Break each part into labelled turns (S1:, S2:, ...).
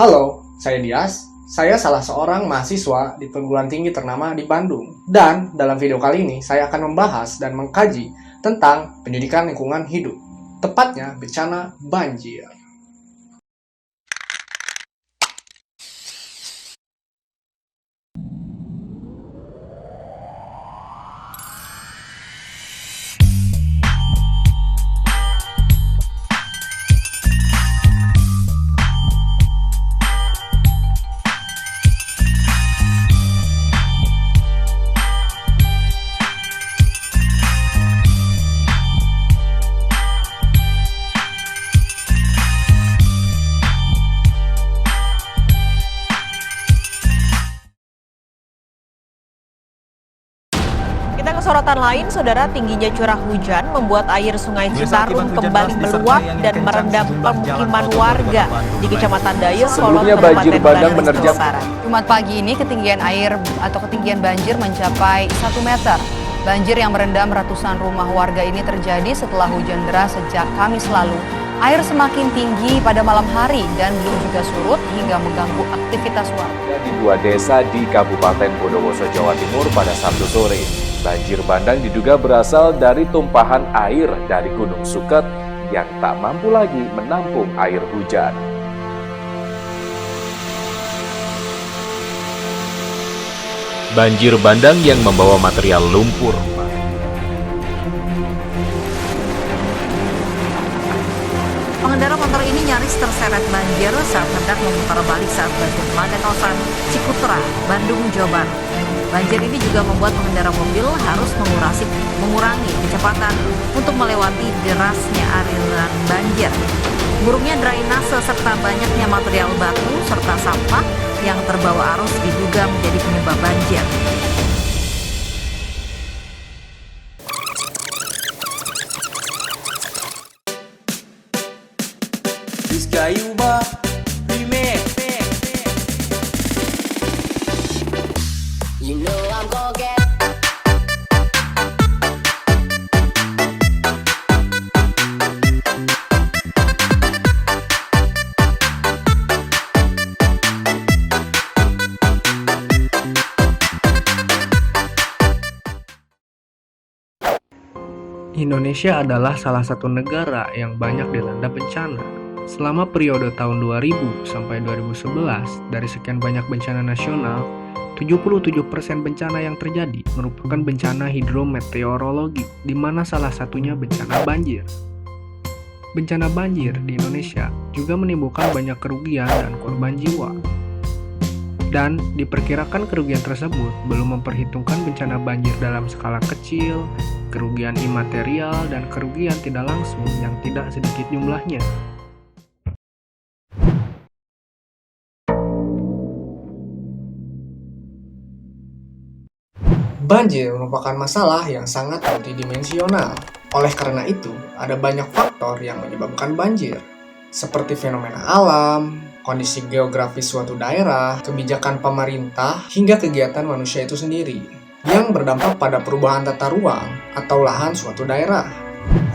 S1: Halo, saya Dias. Saya salah seorang mahasiswa di perguruan tinggi ternama di Bandung. Dan dalam video kali ini, saya akan membahas dan mengkaji tentang pendidikan lingkungan hidup. Tepatnya bencana banjir.
S2: Kita ke sorotan lain, saudara. Tingginya curah hujan membuat air Sungai Citarum kembali meluap dan merendam permukiman warga di Kecamatan Dayeuh, Solok,
S3: banjir
S2: Kabupaten
S3: bandang
S2: Bandung,
S3: menerjang.
S2: Jawa Barat.
S4: Jumat pagi ini ketinggian air atau ketinggian banjir mencapai 1 meter. Banjir yang merendam ratusan rumah warga ini terjadi setelah hujan deras sejak Kamis lalu. Air semakin tinggi pada malam hari dan belum juga surut hingga mengganggu aktivitas warga.
S3: Di 2 desa di Kabupaten Bondowoso, Jawa Timur pada Sabtu sore. Banjir bandang diduga berasal dari tumpahan air dari Gunung Suket yang tak mampu lagi menampung air hujan. Banjir bandang yang membawa material lumpur.
S4: Pengendara motor ini nyaris terseret banjir saat hendak memutar balik saat banjir melanda kawasan Cikutra, Bandung, Jawa Barat. Banjir ini juga membuat pengendara mobil harus mengurangi kecepatan untuk melewati derasnya aliran banjir. Buruknya drainase serta banyaknya material batu serta sampah yang terbawa arus diduga menjadi penyebab banjir.
S1: Indonesia adalah salah satu negara yang banyak dilanda bencana. Selama periode tahun 2000 sampai 2011, dari sekian banyak bencana nasional, 77% bencana yang terjadi merupakan bencana hidrometeorologi, di mana salah satunya bencana banjir. Bencana banjir di Indonesia juga menimbulkan banyak kerugian dan korban jiwa. Dan diperkirakan kerugian tersebut belum memperhitungkan bencana banjir dalam skala kecil, kerugian imaterial, dan kerugian tidak langsung yang tidak sedikit jumlahnya. Banjir merupakan masalah yang sangat multidimensional. Oleh karena itu, ada banyak faktor yang menyebabkan banjir, seperti fenomena alam, kondisi geografis suatu daerah, kebijakan pemerintah, hingga kegiatan manusia itu sendiri, yang berdampak pada perubahan tata ruang atau lahan suatu daerah.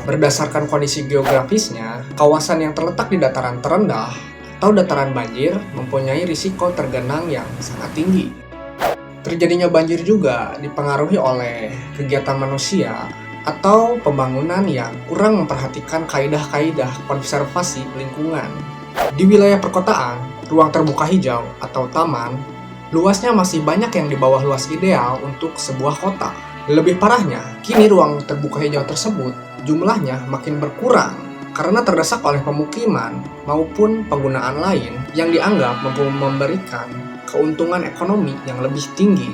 S1: Berdasarkan kondisi geografisnya, kawasan yang terletak di dataran terendah atau dataran banjir mempunyai risiko tergenang yang sangat tinggi. Terjadinya banjir juga dipengaruhi oleh kegiatan manusia atau pembangunan yang kurang memperhatikan kaidah-kaidah konservasi lingkungan. Di wilayah perkotaan, ruang terbuka hijau atau taman, luasnya masih banyak yang di bawah luas ideal untuk sebuah kota. Lebih parahnya, kini ruang terbuka hijau tersebut jumlahnya makin berkurang karena terdesak oleh pemukiman maupun penggunaan lain yang dianggap mampu memberikan keuntungan ekonomi yang lebih tinggi.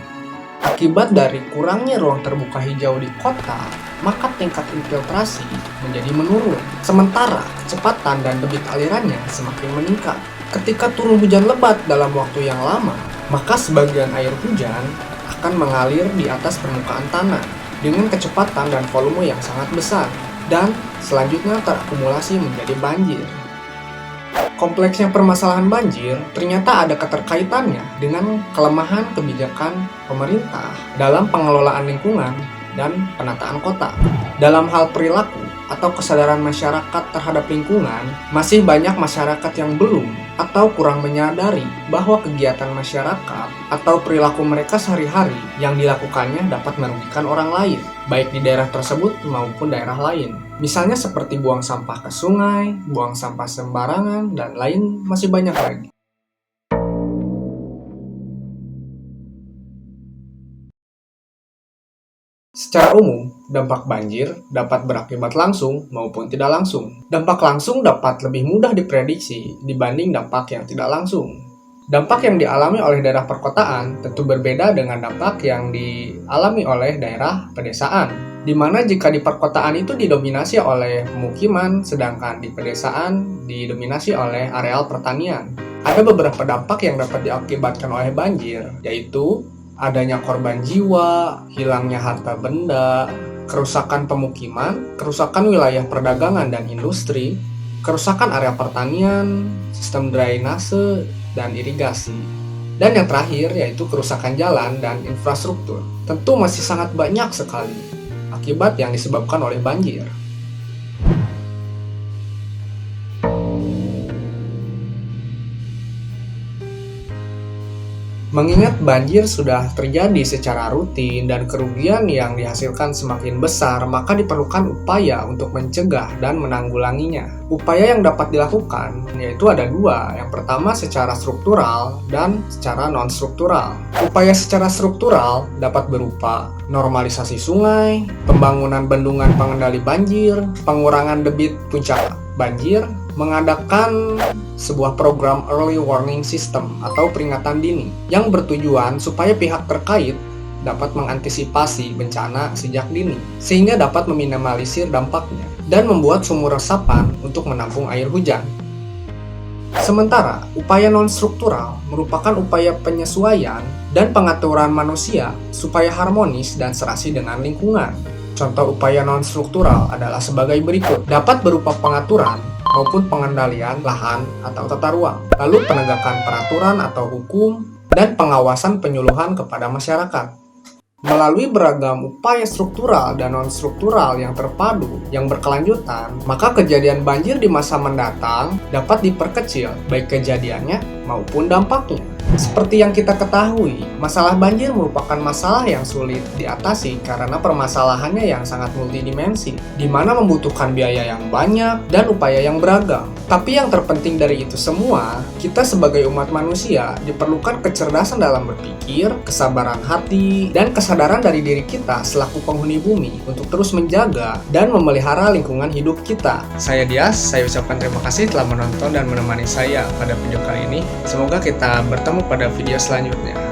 S1: Akibat dari kurangnya ruang terbuka hijau di kota, maka tingkat infiltrasi menjadi menurun. Sementara kecepatan dan debit alirannya semakin meningkat. Ketika turun hujan lebat dalam waktu yang lama, maka sebagian air hujan akan mengalir di atas permukaan tanah dengan kecepatan dan volume yang sangat besar, dan selanjutnya terakumulasi menjadi banjir. Kompleksnya permasalahan banjir ternyata ada keterkaitannya dengan kelemahan kebijakan pemerintah dalam pengelolaan lingkungan dan penataan kota. Dalam hal perilaku atau kesadaran masyarakat terhadap lingkungan, masih banyak masyarakat yang belum atau kurang menyadari bahwa kegiatan masyarakat atau perilaku mereka sehari-hari yang dilakukannya dapat merugikan orang lain, baik di daerah tersebut maupun daerah lain. Misalnya seperti buang sampah ke sungai, buang sampah sembarangan, dan lain masih banyak lagi. Secara umum, dampak banjir dapat berakibat langsung maupun tidak langsung. Dampak langsung dapat lebih mudah diprediksi dibanding dampak yang tidak langsung. Dampak yang dialami oleh daerah perkotaan tentu berbeda dengan dampak yang dialami oleh daerah pedesaan, di mana jika di perkotaan itu didominasi oleh pemukiman, sedangkan di pedesaan didominasi oleh areal pertanian. Ada beberapa dampak yang dapat diakibatkan oleh banjir, yaitu adanya korban jiwa, hilangnya harta benda, kerusakan pemukiman, kerusakan wilayah perdagangan dan industri, kerusakan area pertanian, sistem drainase, dan irigasi. Dan yang terakhir yaitu kerusakan jalan dan infrastruktur. Tentu masih sangat banyak sekali akibat yang disebabkan oleh banjir. Mengingat banjir sudah terjadi secara rutin dan kerugian yang dihasilkan semakin besar, maka diperlukan upaya untuk mencegah dan menanggulanginya. Upaya yang dapat dilakukan yaitu ada dua. Yang pertama secara struktural dan secara non-struktural. Upaya secara struktural dapat berupa normalisasi sungai, pembangunan bendungan pengendali banjir, pengurangan debit puncak banjir, mengadakan sebuah program early warning system atau peringatan dini yang bertujuan supaya pihak terkait dapat mengantisipasi bencana sejak dini sehingga dapat meminimalisir dampaknya dan membuat sumur resapan untuk menampung air hujan. Sementara, upaya non-struktural merupakan upaya penyesuaian dan pengaturan manusia supaya harmonis dan serasi dengan lingkungan. Contoh upaya non-struktural adalah sebagai berikut. Dapat berupa pengaturan maupun pengendalian lahan atau tata ruang, lalu penegakan peraturan atau hukum, dan pengawasan penyuluhan kepada masyarakat. Melalui beragam upaya struktural dan non-struktural yang terpadu, yang berkelanjutan, maka kejadian banjir di masa mendatang dapat diperkecil, baik kejadiannya maupun dampaknya. Seperti yang kita ketahui, masalah banjir merupakan masalah yang sulit diatasi karena permasalahannya yang sangat multidimensi, di mana membutuhkan biaya yang banyak dan upaya yang beragam. Tapi yang terpenting dari itu semua, kita sebagai umat manusia diperlukan kecerdasan dalam berpikir, kesabaran hati, dan kesadaran dari diri kita selaku penghuni bumi untuk terus menjaga dan memelihara lingkungan hidup kita. Saya Dias, saya ucapkan terima kasih telah menonton dan menemani saya pada video kali ini. Semoga kita bertemu pada video selanjutnya.